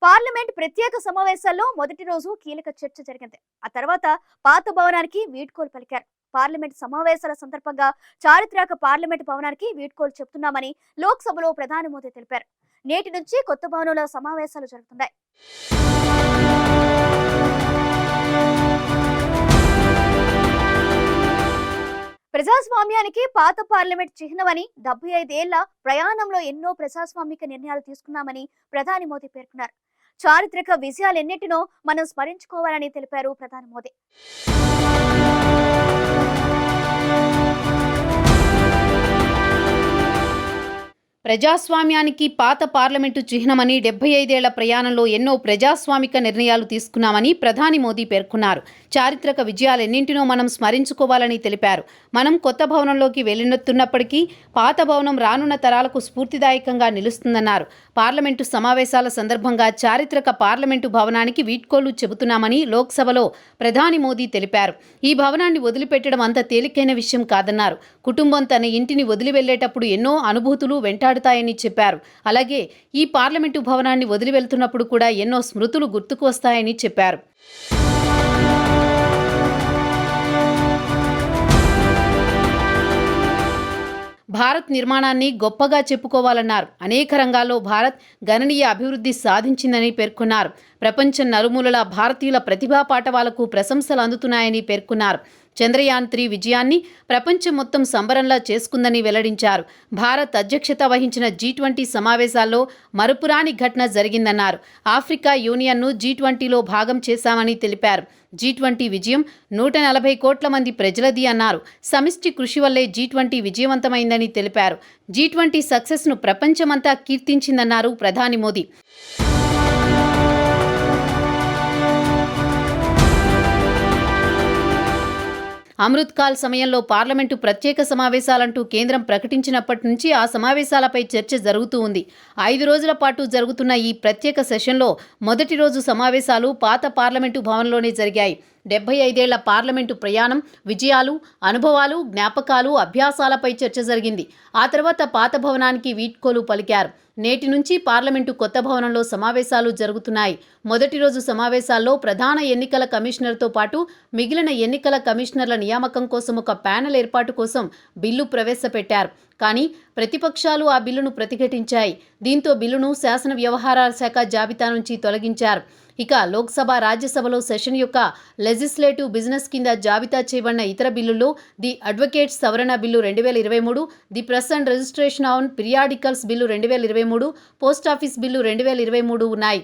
Parliament ప్రత్యేక సమావేశాల్లో మొదటి రోజు కీలక చర్చ జరిగింది. ఆ తర్వాత పాత భవనానికి వీడ్కోలు పలికారు. పార్లమెంట్ సమావేశాల సందర్భంగా చారిత్రక పార్లమెంట్ భవనానికి వీడ్కోలు చెప్తున్నామని లోక్సభలో ప్రధాని మోదీ తెలిపారు. నేటి నుంచి కొత్త భవనంలో సమావేశాలు జరుగుతున్నాయి. ప్రజాస్వామ్యానికి పాత పార్లమెంట్ చిహ్నమని 75 ఏళ్ల ప్రయాణంలో ఎన్నో ప్రజాస్వామిక నిర్ణయాలు తీసుకున్నామని ప్రధాని మోదీ పేర్కొన్నారు. చారిత్రక విజయాలెన్నిటినో మనం స్మరించుకోవాలని తెలిపారు ప్రధాని మోదీ. ప్రజాస్వామ్యానికి పాత పార్లమెంటు చిహ్నమని 75 ఏళ్ల ప్రయాణంలో ఎన్నో ప్రజాస్వామిక నిర్ణయాలు తీసుకున్నామని ప్రధాని మోదీ పేర్కొన్నారు. చారిత్రక విజయాలెన్నింటినో మనం స్మరించుకోవాలని తెలిపారు. మనం కొత్త భవనంలోకి వెళ్తున్నప్పటికీ పాత భవనం రానున్న తరాలకు స్ఫూర్తిదాయకంగా నిలుస్తుందన్నారు. పార్లమెంటు సమావేశాల సందర్భంగా చారిత్రక పార్లమెంటు భవనానికి వీడ్కోలు చెబుతున్నామని లోక్సభలో ప్రధాని మోదీ తెలిపారు. ఈ భవనాన్ని వదిలిపెట్టడం అంత తేలికైన విషయం కాదన్నారు. కుటుంబం తన ఇంటిని వదిలి వెళ్లేటప్పుడు ఎన్నో అనుభూతులు వెంటాడుతాయని చెప్పారు. అలాగే ఈ పార్లమెంటు భవనాన్ని వదిలి వెళ్తున్నప్పుడు కూడా ఎన్నో స్మృతులు గుర్తుకు వస్తాయని చెప్పారు. భారత్ నిర్మాణాన్ని గొప్పగా చెప్పుకోవాలన్నారు. అనేక రంగాల్లో భారత్ గణనీయ అభివృద్ధి సాధించిందని పేర్కొన్నారు. ప్రపంచం నలుమూలల భారతీయుల ప్రతిభా పాటవాలకు ప్రశంసలు అందుతున్నాయని పేర్కొన్నారు. చంద్రయాన్ 3 విజయాన్ని ప్రపంచం మొత్తం సంబరంలా చేసుకుందని వెల్లడించారు. భారత్ అధ్యక్షత వహించిన G20 సమావేశాల్లో మరుపురాని ఘటన జరిగిందన్నారు. ఆఫ్రికా యూనియన్ను G20లో భాగం చేశామని తెలిపారు. G20 విజయం 140 కోట్ల మంది ప్రజలది అన్నారు. సమిష్టి కృషి వల్లే G20 విజయవంతమైందని తెలిపారు. G20 సక్సెస్ను ప్రపంచమంతా కీర్తించిందన్నారు ప్రధాని మోదీ. అమృత్ కాల్ సమయంలో పార్లమెంటు ప్రత్యేక సమావేశాలంటూ కేంద్రం ప్రకటించినప్పటి నుంచి ఆ సమావేశాలపై చర్చ జరుగుతూ ఉంది. 5 రోజుల పాటు జరుగుతున్న ఈ ప్రత్యేక సెషన్లో మొదటి రోజు సమావేశాలు పాత పార్లమెంటు భవన్లోనే జరిగాయి. 75 ఏళ్ల పార్లమెంటు ప్రయాణం, విజయాలు, అనుభవాలు, జ్ఞాపకాలు, అభ్యాసాలపై చర్చ జరిగింది. ఆ తర్వాత పాత భవనానికి వీడ్కోలు పలికారు. నేటి నుంచి పార్లమెంటు కొత్త భవనంలో సమావేశాలు జరుగుతున్నాయి. మొదటి రోజు సమావేశాల్లో ప్రధాన ఎన్నికల కమిషనర్తో పాటు మిగిలిన ఎన్నికల కమిషనర్ల నియామకం కోసం ఒక ప్యానెల్ ఏర్పాటు కోసం బిల్లు ప్రవేశపెట్టారు. కానీ ప్రతిపక్షాలు ఆ బిల్లును ప్రతిఘటించాయి. దీంతో బిల్లును శాసన వ్యవహారాల శాఖ జాబితా నుంచి తొలగించారు. ఇక లోక్సభ, రాజ్యసభలో సెషన్ యొక్క లెజిస్లేటివ్ బిజినెస్ కింద జాబితా చేయబడిన ఇతర బిల్లుల్లో ది అడ్వకేట్స్ సవరణ bill 2023, the press and registration on periodicals bill 2023, post office bill 2023 ఉన్నాయి.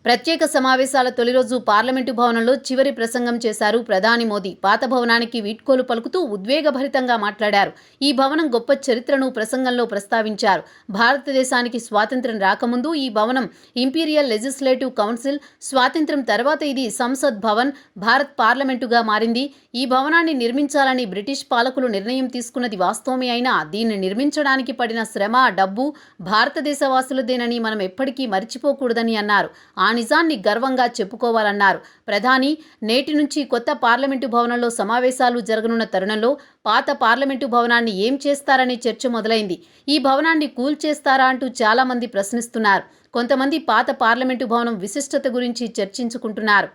ప్రత్యేక సమావేశాల తొలి రోజు పార్లమెంటు భవనంలో చివరి ప్రసంగం చేశారు ప్రధాని మోదీ. పాత భవనానికి వీడ్కోలు పలుకుతూ ఉద్వేగభరితంగా మాట్లాడారు. ఈ భవనం గొప్ప చరిత్రను ప్రసంగంలో ప్రస్తావించారు. భారతదేశానికి స్వాతంత్ర్యం రాకముందు ఈ భవనం ఇంపీరియల్ లెజిస్లేటివ్ కౌన్సిల్, స్వాతంత్ర్యం తర్వాత ఇది సంసద్ భవన్, భారత్ పార్లమెంటుగా మారింది. ఈ భవనాన్ని నిర్మించాలని బ్రిటిష్ పాలకులు నిర్ణయం తీసుకున్నది వాస్తవమే అయినా దీన్ని నిర్మించడానికి పడిన శ్రమ, డబ్బు భారతదేశవాసులదేనని మనం ఎప్పటికీ మర్చిపోకూడదని అన్నారు. ఆ నిజాన్ని గర్వంగా చెప్పుకోవాలన్నారు ప్రధాని. నేటి నుంచి కొత్త పార్లమెంటు భవనంలో సమావేశాలు జరగనున్న తరుణంలో పాత పార్లమెంటు భవనాన్ని ఏం చేస్తారనే చర్చ మొదలైంది. ఈ భవనాన్ని కూల్చేస్తారా అంటూ చాలా మంది ప్రశ్నిస్తున్నారు. కొంతమంది పాత పార్లమెంటు భవనం విశిష్టత గురించి చర్చించుకుంటున్నారు.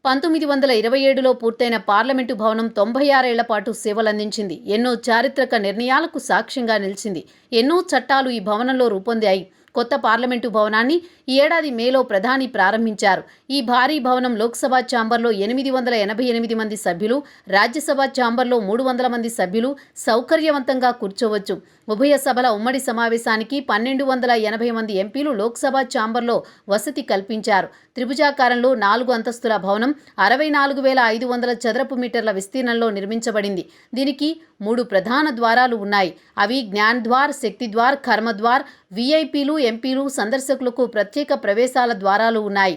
1927లో పూర్తయిన పార్లమెంటు భవనం 96 ఏళ్ల పాటు సేవలందించింది. ఎన్నో చారిత్రక నిర్ణయాలకు సాక్ష్యంగా నిలిచింది. ఎన్నో చట్టాలు ఈ భవనంలో రూపొందాయి. కొత్త పార్లమెంటు భవనాన్ని ఈ ఏడాది మేలో ప్రధాని ప్రారంభించారు. ఈ భారీ భవనం లోక్సభ ఛాంబర్లో 888 మంది సభ్యులు, రాజ్యసభ ఛాంబర్లో 300 మంది సభ్యులు సౌకర్యవంతంగా కూర్చోవచ్చు. ఉభయ సభల ఉమ్మడి సమావేశానికి 1280 మంది ఎంపీలు లోక్సభ ఛాంబర్లో వసతి కల్పించారు. త్రిభుజాకారంలో 4 అంతస్తుల భవనం 64,500 చదరపు మీటర్ల విస్తీర్ణంలో నిర్మించబడింది. దీనికి 3 ప్రధాన ద్వారాలు ఉన్నాయి. అవి జ్ఞాన్ ద్వార్, శక్తి ద్వార్, కర్మద్వార్. వీఐపీలు, ఎంపీలు, సందర్శకులకు ప్రత్యేక ప్రవేశాల ద్వారాలు ఉన్నాయి.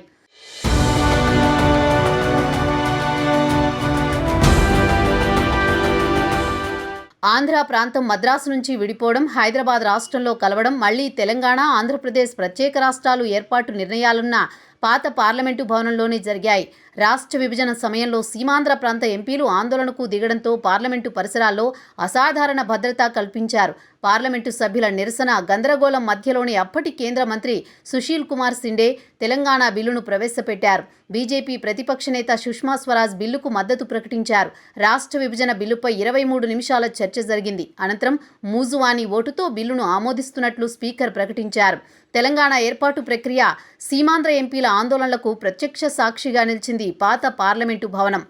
ఆంధ్ర ప్రాంతం మద్రాసు నుంచి విడిపోవడం, హైదరాబాద్ రాష్ట్రంలో కలవడం, మళ్లీ తెలంగాణ, ఆంధ్రప్రదేశ్ ప్రత్యేక రాష్ట్రాలు ఏర్పాటు నిర్ణయాలున్న పాత పార్లమెంటు భవనంలోనే జరిగాయి. రాష్ట్ర విభజన సమయంలో సీమాంధ్ర ప్రాంత ఎంపీలు ఆందోళనకు దిగడంతో పార్లమెంటు పరిసరాల్లో అసాధారణ భద్రత కల్పించారు. పార్లమెంటు సభ్యుల నిరసన గందరగోళం మధ్యలోనే అప్పటి కేంద్ర మంత్రి సుశీల్ కుమార్ సిండే తెలంగాణ బిల్లును ప్రవేశపెట్టారు. బీజేపీ ప్రతిపక్ష నేత సుష్మా స్వరాజ్ బిల్లుకు మద్దతు ప్రకటించారు. రాష్ట్ర విభజన బిల్లుపై 23 నిమిషాల చర్చ జరిగింది. అనంతరం మూజువాణి ఓటుతో బిల్లును ఆమోదిస్తున్నట్లు స్పీకర్ ప్రకటించారు. తెలంగాణ ఏర్పాటు ప్రక్రియ, సీమాంధ్ర ఎంపీల ఆందోళనలకు ప్రత్యక్ష సాక్షిగా నిలిచింది పాత పార్లమెంటు భవనం.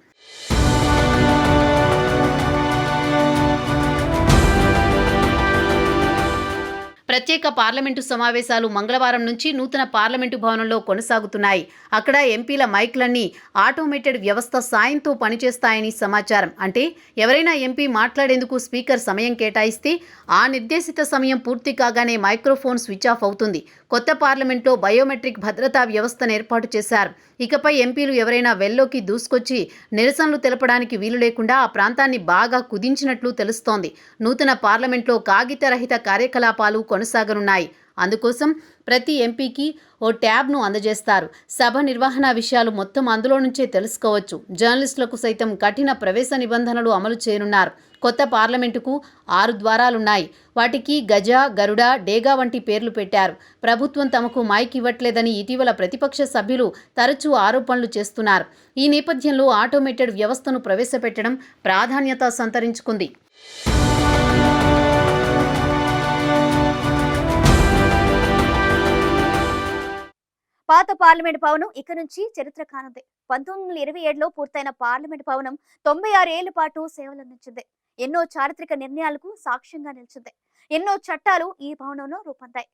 ప్రత్యేక పార్లమెంటు సమావేశాలు మంగళవారం నుంచి నూతన పార్లమెంటు భవనంలో కొనసాగుతున్నాయి. అక్కడ ఎంపీల మైక్లన్నీ ఆటోమేటెడ్ వ్యవస్థ సాయంతో పనిచేస్తాయని సమాచారం. అంటే ఎవరైనా ఎంపీ మాట్లాడేందుకు స్పీకర్ సమయం కేటాయిస్తే ఆ నిర్దేశిత సమయం పూర్తి కాగానే మైక్రోఫోన్ స్విచ్ ఆఫ్ అవుతుంది. కొత్త పార్లమెంట్లో బయోమెట్రిక్ భద్రతా వ్యవస్థను ఏర్పాటు చేశారు. ఇకపై ఎంపీలు ఎవరైనా వెల్లోకి దూసుకొచ్చి నిరసనలు తెలపడానికి వీలు లేకుండా ఆ ప్రాంతాన్ని బాగా కుదించినట్లు తెలుస్తోంది. నూతన పార్లమెంట్లో కాగితరహిత కార్యకలాపాలు కొనసాగనున్నాయి. అందుకోసం ప్రతి ఎంపీకి ఓ ట్యాబ్ను అందజేస్తారు. సభ నిర్వహణ విషయాలు మొత్తం అందులో నుంచే తెలుసుకోవచ్చు. జర్నలిస్టులకు సైతం కఠిన ప్రవేశ నిబంధనలు అమలు చేయనున్నారు. కొత్త పార్లమెంటుకు 6 ద్వారాలున్నాయి. వాటికి గజ, గరుడ, డేగా వంటి పేర్లు పెట్టారు. ప్రభుత్వం తమకు మైక్ ఇవ్వట్లేదని ఇటీవల ప్రతిపక్ష సభ్యులు తరచూ ఆరోపణలు చేస్తున్నారు. ఈ నేపథ్యంలో ఆటోమేటెడ్ వ్యవస్థను ప్రవేశపెట్టడం ప్రాధాన్యత సంతరించుకుంది. పాత పార్లమెంట్ భవనం ఇక నుంచి చరిత్ర కానుంది. 1927లో పూర్తయిన పార్లమెంట్ భవనం 96 ఏళ్ల పాటు సేవలందించింది. ఎన్నో చారిత్రక నిర్ణయాలకు సాక్ష్యంగా నిలిచింది. ఎన్నో చట్టాలు ఈ భవనంలో రూపొందాయి.